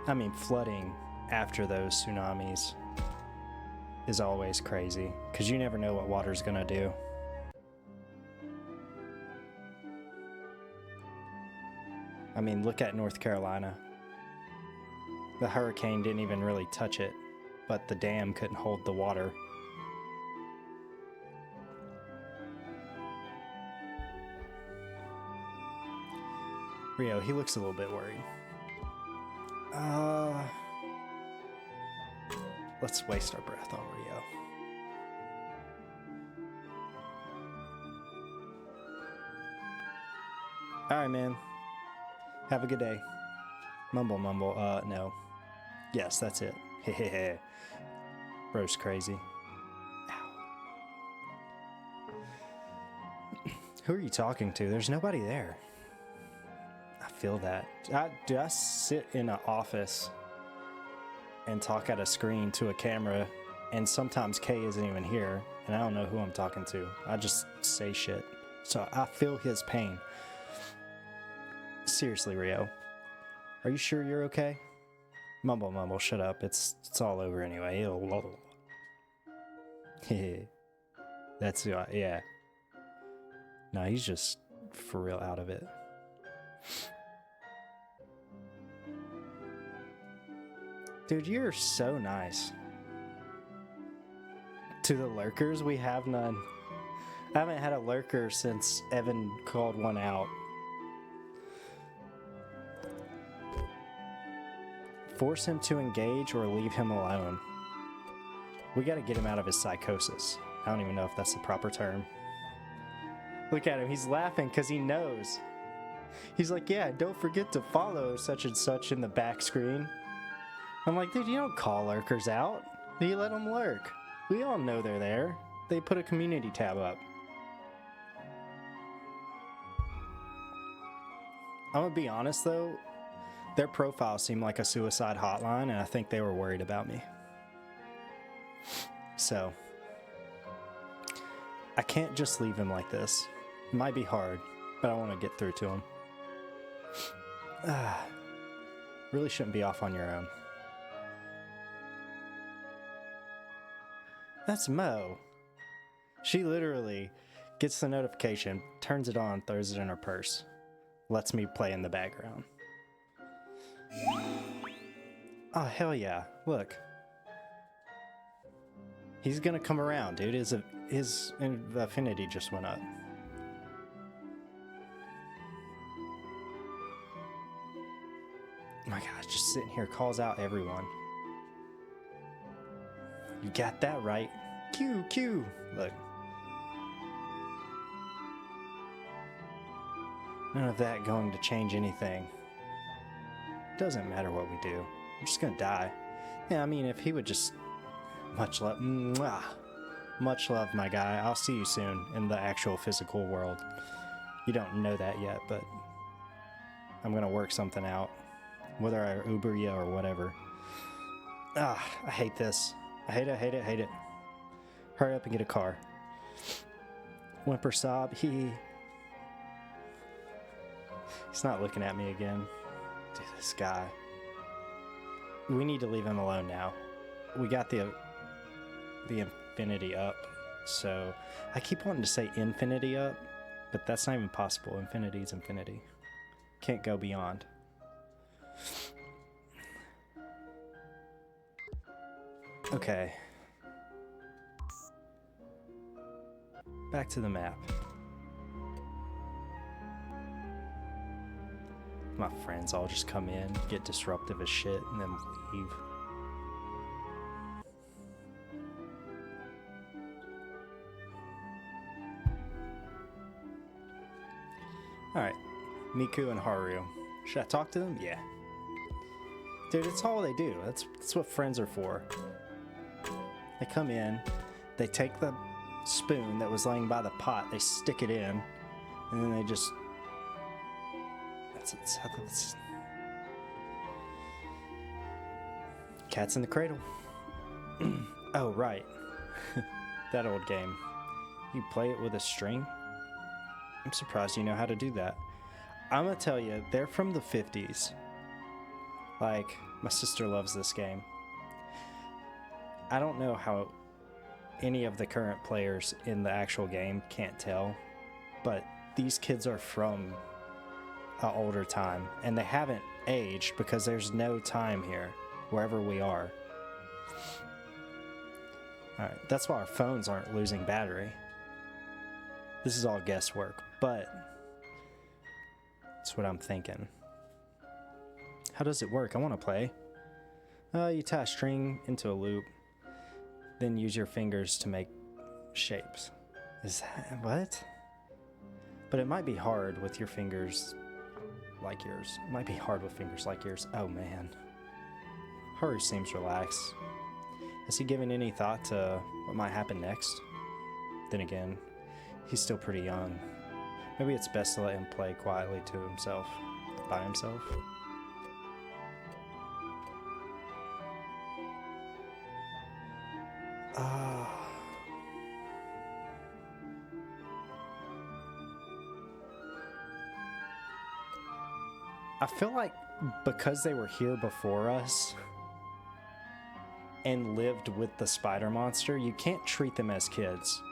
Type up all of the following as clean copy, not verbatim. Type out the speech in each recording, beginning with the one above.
I mean, flooding after those tsunamis is always crazy because you never know what water's gonna do. I mean, look at North Carolina. The hurricane didn't even really touch it, but the dam couldn't hold the water. Rio, he looks a little bit worried. Let's waste our breath on Rio. Alright, man. Have a good day. Mumble, mumble. No. Yes, that's it. Hehehe. Bro's crazy. Ow. Who are you talking to? There's nobody there. I feel that. Do I sit in an office and talk at a screen to a camera, and sometimes Kay isn't even here, and I don't know who I'm talking to. I just say shit. So I feel his pain. Seriously, Rio. Are you sure you're okay? Mumble, mumble, shut up. It's all over anyway. That's, yeah. No, he's just for real out of it. Dude, you're so nice. To the lurkers, we have none. I haven't had a lurker since Evan called one out. Force him to engage or leave him alone. We gotta get him out of his psychosis. I don't even know if that's the proper term. Look at him, he's laughing because he knows. He's like, yeah, don't forget to follow such and such in the back screen. I'm like, dude, you don't call lurkers out. You let them lurk. We all know they're there. They put a community tab up. I'm gonna be honest though, their profile seemed like a suicide hotline, and I think they were worried about me. So, I can't just leave him like this. It might be hard, but I want to get through to him. Really shouldn't be off on your own. That's Mo. She literally gets the notification, turns it on, throws it in her purse. Lets me play in the background. Oh, hell yeah. Look. He's gonna come around, dude. His affinity just went up. Oh my gosh, just sitting here calls out everyone. You got that right. Q, Q. Look. None of that going to change anything. Doesn't matter what we do. I'm just gonna die. Yeah, I mean, if he would just... Much love. Mwah. Much love, my guy. I'll see you soon in the actual physical world. You don't know that yet, but... I'm gonna work something out. Whether I Uber you or whatever. I hate this. I hate it, hate it, hate it. Hurry up and get a car. Whimper sob. He's not looking at me again. Dude, this guy. We need to leave him alone now. We got the infinity up. So I keep wanting to say infinity up, but that's not even possible. Infinity is infinity. Can't go beyond. Okay. Back to the map. My friends all just come in, get disruptive as shit, and then leave. Alright. Miku and Haru. Should I talk to them? Yeah. Dude, it's all they do. That's what friends are for. They come in, they take the spoon that was laying by the pot, they stick it in, and then they just... That's Cat's in the cradle. Oh, right. That old game. You play it with a string? I'm surprised you know how to do that. I'm gonna tell you, they're from the 50s. Like, My sister loves this game. I don't know how any of the current players in the actual game can't tell, but these kids are from an older time, and they haven't aged because there's no time here, wherever we are. Alright, that's why our phones aren't losing battery. This is all guesswork, but that's what I'm thinking. How does it work? I want to play. You tie a string into a loop, then use your fingers to make shapes. Is that what? But it might be hard with your fingers like yours. It might be hard with fingers like yours. Oh man. Haru seems relaxed. Has he given any thought to what might happen next? Then again, he's still pretty young. Maybe it's best to let him play quietly to himself, by himself. I feel like because they were here before us and lived with the spider monster, you can't treat them as kids.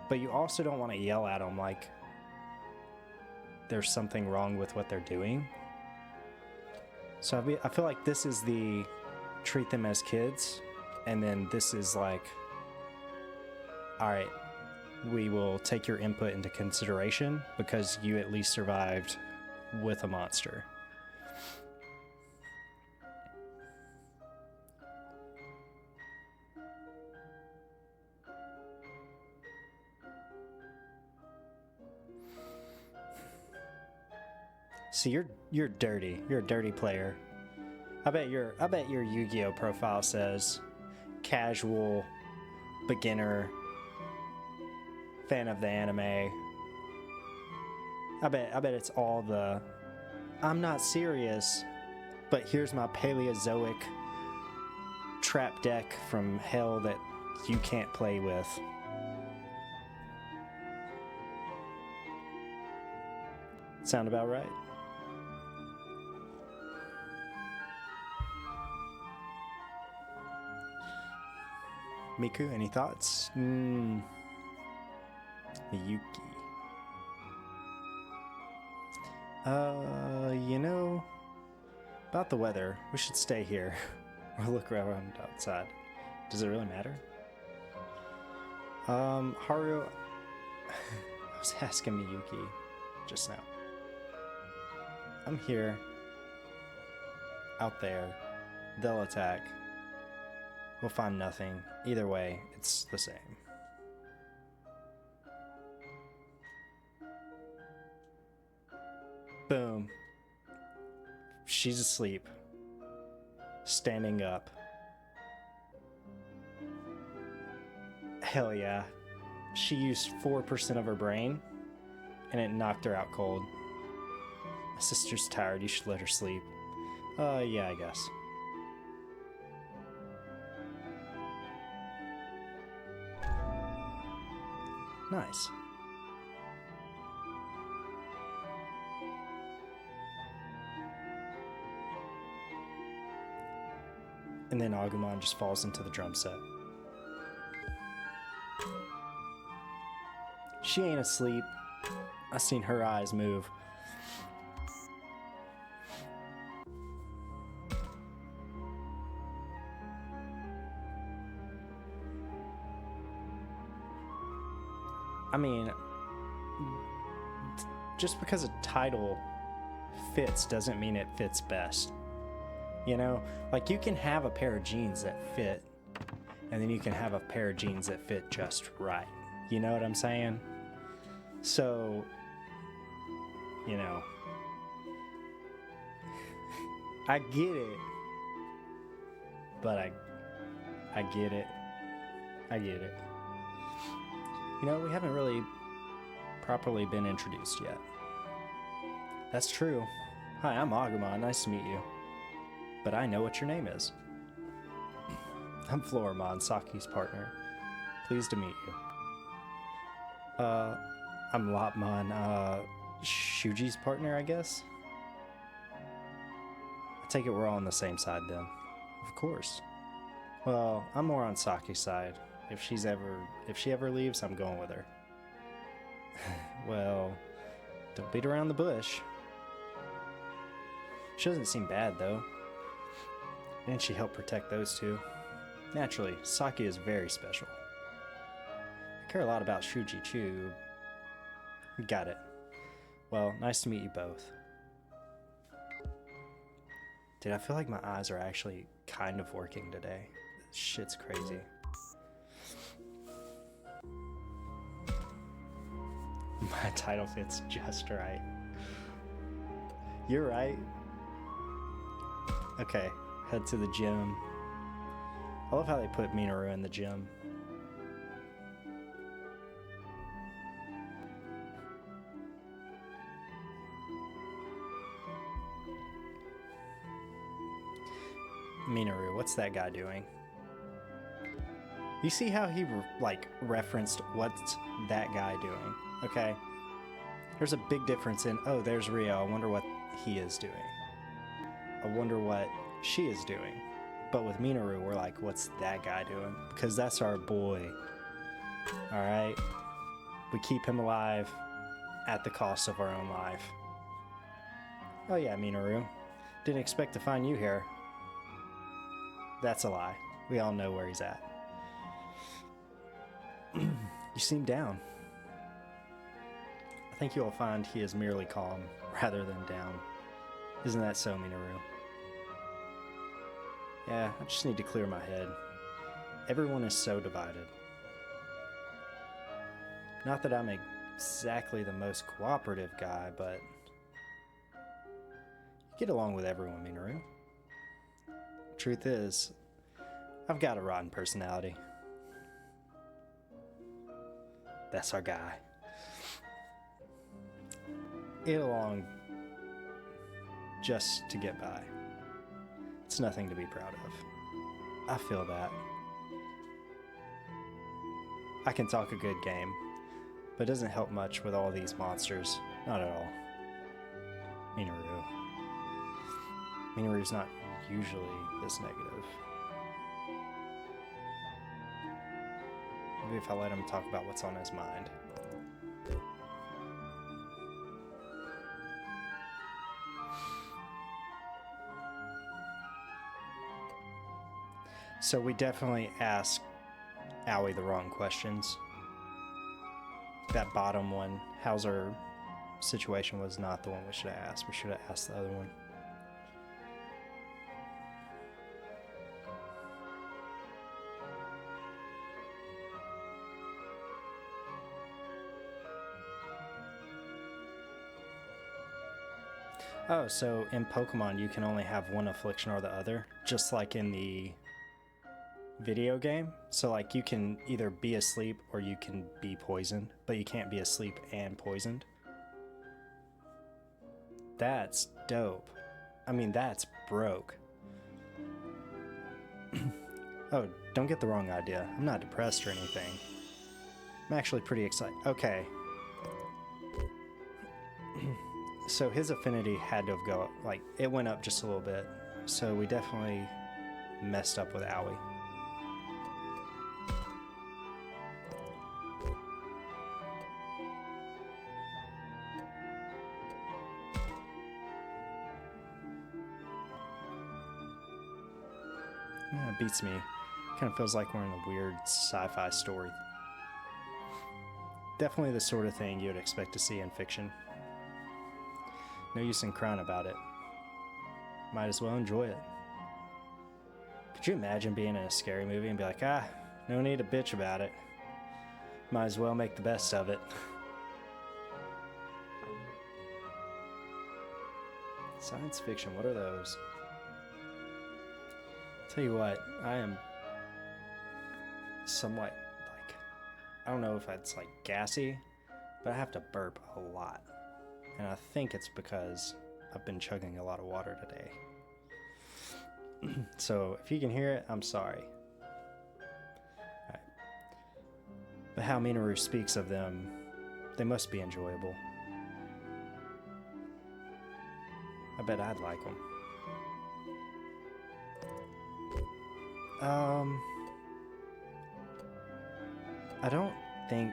But you also don't want to yell at them like there's something wrong with what they're doing. So I feel like this is the treat them as kids, and then this is like, all right, we will take your input into consideration because you at least survived with a monster. See, you're dirty. You're a dirty player. I bet your Yu-Gi-Oh profile says casual, beginner, fan of the anime. I bet it's all the I'm not serious, but here's my Paleozoic trap deck from hell that you can't play with. Sound about right? Miku, any thoughts? Miyuki. You know, about the weather, we should stay here or look around outside. Does it really matter? Haru, I was asking Miyuki just now. I'm here, out there, they'll attack. We'll find nothing. Either way, it's the same. Boom. She's asleep. Standing up. Hell yeah. She used 4% of her brain, and it knocked her out cold. My sister's tired. You should let her sleep. Yeah, I guess. Nice. And then Agumon just falls into the drum set. She ain't asleep. I seen her eyes move. I mean, just because a title fits doesn't mean it fits best. You know, like you can have a pair of jeans that fit, and then you can have a pair of jeans that fit just right. You know what I'm saying? So, you know, I get it, but I get it. I get it. You know, we haven't really properly been introduced yet. That's true. Hi, I'm Agumon. Nice to meet you. But I know what your name is. I'm Floramon, Saki's partner. Pleased to meet you. I'm Lopmon, Shuji's partner, I guess? take it we're all on the same side then. Of course. Well, I'm more on Saki's side. If she ever leaves, I'm going with her. Well, don't beat around the bush. She doesn't seem bad, though. And she helped protect those two. Naturally, Saki is very special. I care a lot about Shuji Chu. Got it. Well, nice to meet you both. Dude, I feel like my eyes are actually kind of working today. This shit's crazy. My title fits just right. You're right. Okay, head to the gym. I love how they put Minoru in the gym. Minoru, what's that guy doing? You see how he referenced what's that guy doing? Okay. There's a big difference in, oh, there's Rio. I wonder what he is doing. I wonder what she is doing. But with Minoru, we're like, what's that guy doing? Because that's our boy. Alright? We keep him alive at the cost of our own life. Oh yeah, Minoru. Didn't expect to find you here. That's a lie. We all know where he's at. You seem down. I think you'll find he is merely calm rather than down. Isn't that so, Minoru? Yeah, I just need to clear my head. Everyone is so divided. Not that I'm exactly the most cooperative guy, but you get along with everyone, Minoru. Truth is, I've got a rotten personality. That's our guy. Get along just to get by. It's nothing to be proud of. I feel that. I can talk a good game, but it doesn't help much with all these monsters. Not at all. Minoru. Minoru's not usually this negative. Maybe if I let him talk about what's on his mind. So we definitely asked Aoi the wrong questions. That bottom one, how's her situation, was not the one we should have asked. We should have asked the other one. Oh, so in Pokemon you can only have one affliction or the other, just like in the video game. So like you can either be asleep or you can be poisoned, but you can't be asleep and poisoned. That's dope. I mean, that's broke. Oh, don't get the wrong idea. I'm not depressed or anything. I'm actually pretty excited. Okay. So his affinity had to have go up, like, it went up just a little bit. So we definitely messed up with Aoi. Yeah, it beats me. Kind of feels like we're in a weird sci-fi story. Definitely the sort of thing you would expect to see in fiction. No use in crying about it. Might as well enjoy it. Could you imagine being in a scary movie and be like, no need to bitch about it. Might as well make the best of it. Science fiction, what are those? Tell you what, I am somewhat I don't know if it's like gassy, but I have to burp a lot. And I think it's because I've been chugging a lot of water today. So if you can hear it, I'm sorry. Right. But how Minoru speaks of them, they must be enjoyable. I bet I'd like them. I don't think...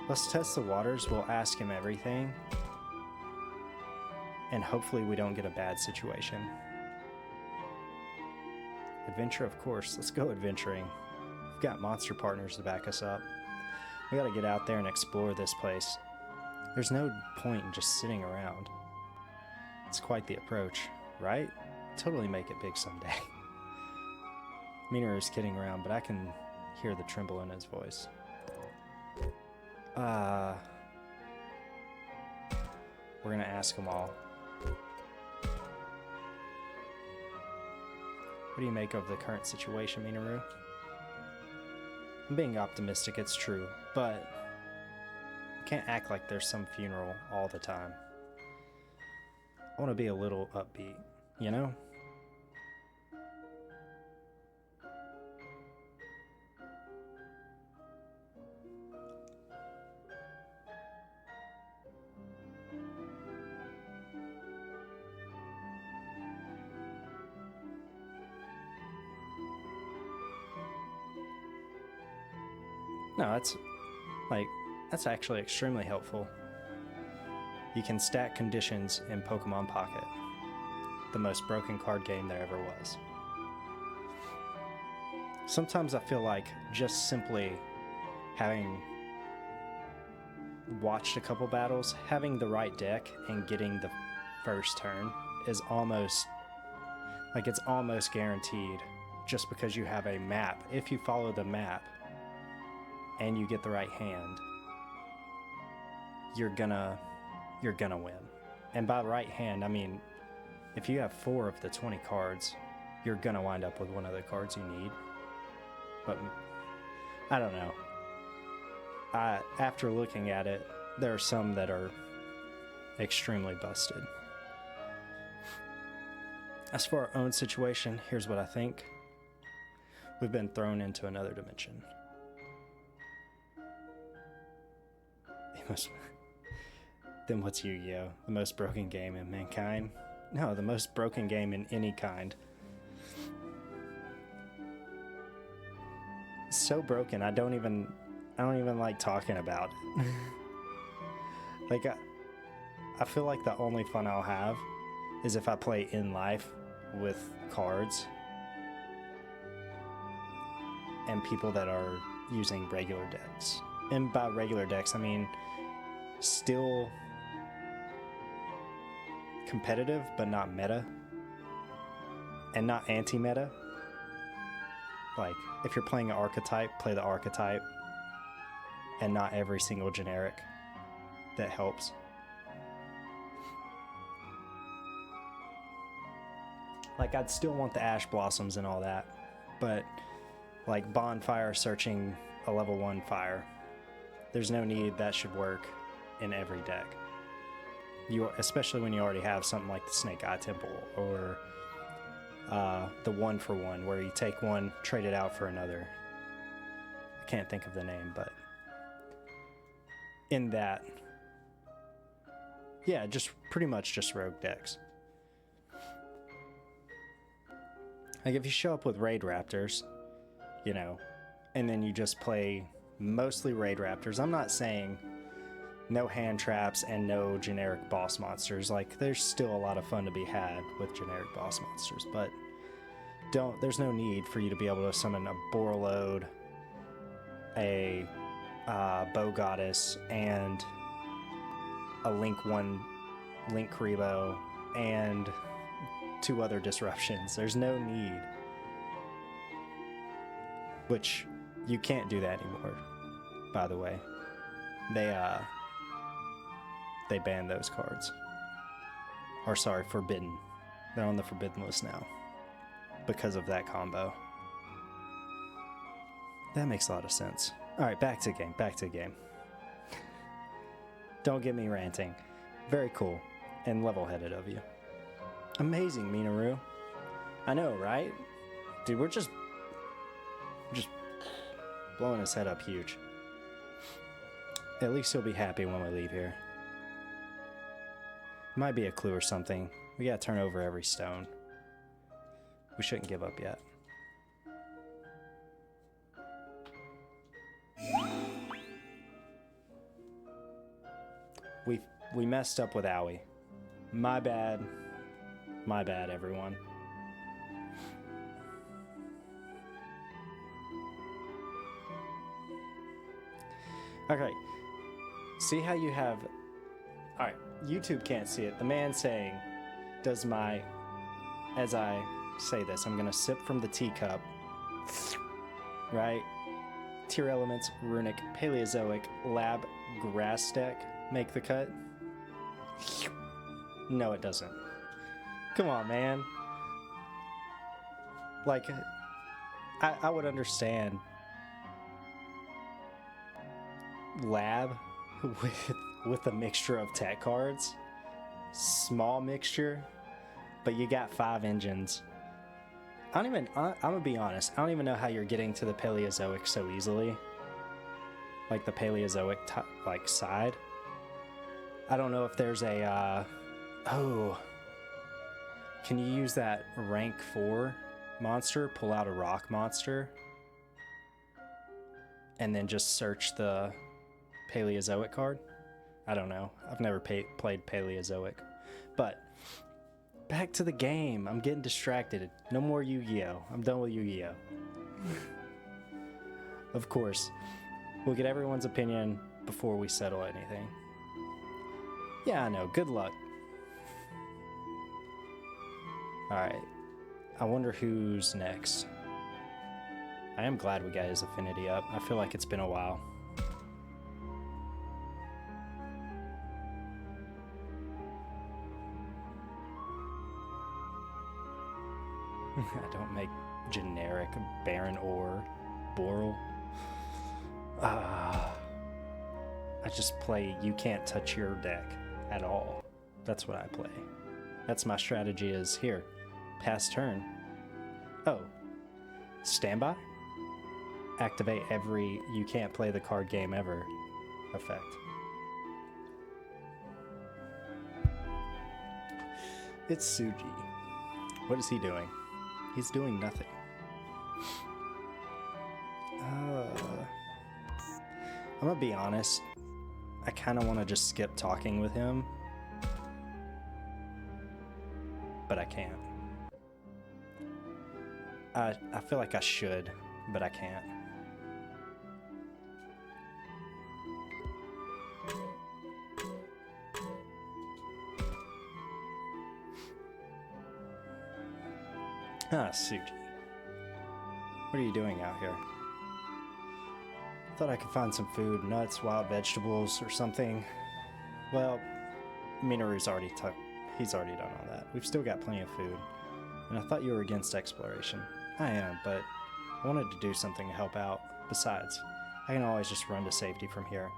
Let's test the waters. We'll ask him everything. And hopefully we don't get a bad situation. Adventure, of course. Let's go adventuring. We've got monster partners to back us up. We gotta get out there and explore this place. There's no point in just sitting around. It's quite the approach, right? Totally make it big someday. Minoru is kidding around, but I can hear the tremble in his voice. We're gonna ask them all. What do you make of the current situation, Minoru? I'm being optimistic, it's true, but you can't act like there's some funeral all the time. I want to be a little upbeat, you know? No, that's actually extremely helpful. You can stack conditions in Pokemon Pocket, the most broken card game there ever was. Sometimes I feel like just simply having watched a couple battles, having the right deck and getting the first turn is almost, like it's almost guaranteed just because you have a map. If you follow the map and you get the right hand, you're gonna win. And by right hand, I mean, if you have 4 of the 20 cards, you're gonna wind up with one of the cards you need. But I don't know. After looking at it, there are some that are extremely busted. As for our own situation, here's what I think. We've been thrown into another dimension. Then what's Yu-Gi-Oh? The most broken game in mankind? No, the most broken game in any kind. It's so broken, I don't even like talking about it. Like, I feel like the only fun I'll have is if I play in life with cards and people that are using regular decks. And by regular decks, I mean still competitive, but not meta. And not anti-meta. Like, if you're playing an archetype, play the archetype. And not every single generic that helps. Like, I'd still want the Ash Blossoms and all that. But, like, Bonfire searching a level 1 fire. There's no need that should work in every deck. Especially when you already have something like the Snake Eye Temple or the 1-for-1 where you take one, trade it out for another. I can't think of the name, but in that, yeah, just pretty much just rogue decks. Like if you show up with Raid Raptors, you know, and then you just play mostly Raid Raptors. I'm not saying no hand traps and no generic boss monsters. Like, there's still a lot of fun to be had with generic boss monsters, but there's no need for you to be able to summon a Borreload, a Bow Goddess, and a Link Karibo, and 2 other disruptions. There's no need. Which, you can't do that anymore, by the way. They banned those cards. Or sorry, forbidden. They're on the forbidden list now. Because of that combo. That makes a lot of sense. Alright, back to the game. Don't get me ranting. Very cool and level-headed of you. Amazing, Minoru. I know, right? Dude, we're just blowing his head up huge. At least he'll be happy when we leave here. Might be a clue or something. We gotta turn over every stone. We shouldn't give up yet. We messed up with Owie. My bad. My bad, everyone. Okay. See how you have... Alright, YouTube can't see it. The man saying, does my... As I say this, I'm gonna sip from the teacup. Right? Tier elements, runic, Paleozoic, lab, grass deck make the cut. No, it doesn't. Come on, man. Like, I would understand lab with a mixture of tech cards. Small mixture, but you got 5 engines. I'm gonna be honest, I don't even know how you're getting to the Paleozoic so easily. Like the Paleozoic like side. I don't know if there's a oh, can you use that rank 4 monster, pull out a rock monster, and then just search the Paleozoic card? I don't know. I've never played Paleozoic. But back to the game. I'm getting distracted. No more Yu-Gi-Oh! I'm done with Yu-Gi-Oh! Of course, we'll get everyone's opinion before we settle anything. Yeah, I know. Good luck. Alright. I wonder who's next. I am glad we got his affinity up. I feel like it's been a while. I don't make generic Baron or Boral. I just play you can't touch your deck at all. That's what I play. That's my strategy is here. Pass turn. Oh. Standby? Activate every you can't play the card game ever effect. It's Suji. What is he doing? He's doing nothing. I'm gonna be honest. I kind of want to just skip talking with him. But I can't. I feel like I should, but I can't. Ah, Suji. What are you doing out here? Thought I could find some food, nuts, wild vegetables, or something. Well, Minoru's already he's already done all that. We've still got plenty of food. And I thought you were against exploration. I am, but I wanted to do something to help out. Besides, I can always just run to safety from here.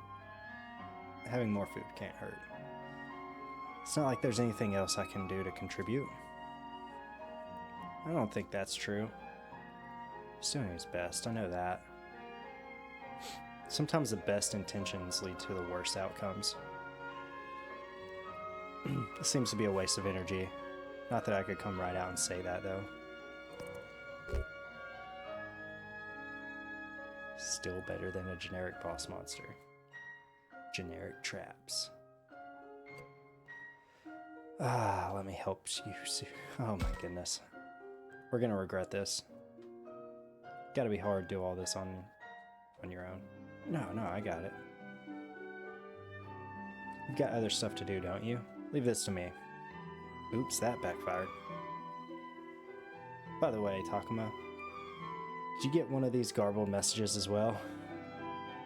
Having more food can't hurt. It's not like there's anything else I can do to contribute. I don't think that's true. He's doing his best, I know that. Sometimes the best intentions lead to the worst outcomes. It seems to be a waste of energy. Not that I could come right out and say that, though. Still better than a generic boss monster. Generic traps. Let me help you. Oh my goodness. We're gonna regret this. Gotta be hard to do all this on your own. No, I got it. You've got other stuff to do, don't you? Leave this to me. Oops, that backfired. By the way, Takuma, did you get one of these garbled messages as well?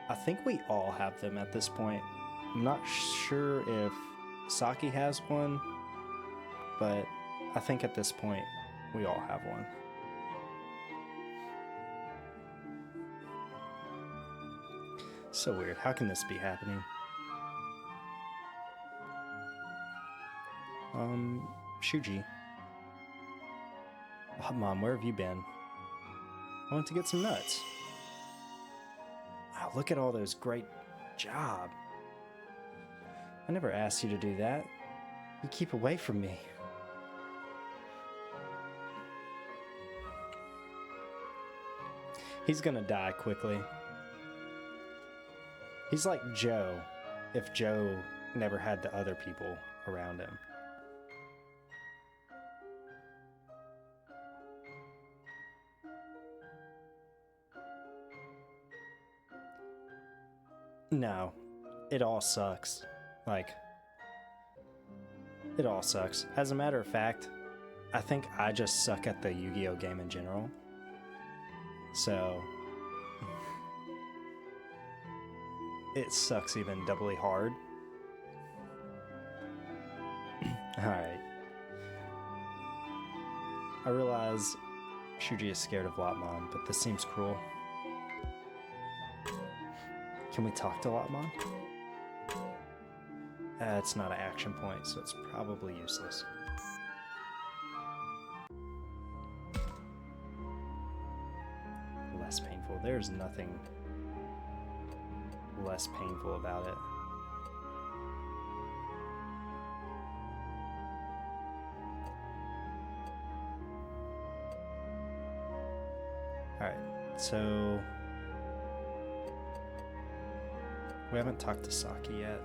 I think we all have them at this point. I'm not sure if Saki has one, but I think at this point we all have one. So weird. How can this be happening? Shuji. Oh, Mom, where have you been? I went to get some nuts. Wow, look at all those. Great job. I never asked you to do that. You keep away from me. He's gonna die quickly. He's like Joe, if Joe never had the other people around him. No, it all sucks. Like, it all sucks. As a matter of fact, I think I just suck at the Yu-Gi-Oh game in general. So, it sucks even doubly hard. Alright. I realize Shuji is scared of Lopmon, but this seems cruel. Can we talk to Lopmon? It's not an action point, so it's probably useless. Less painful. There's nothing less painful about it. Alright, so we haven't talked to Saki yet.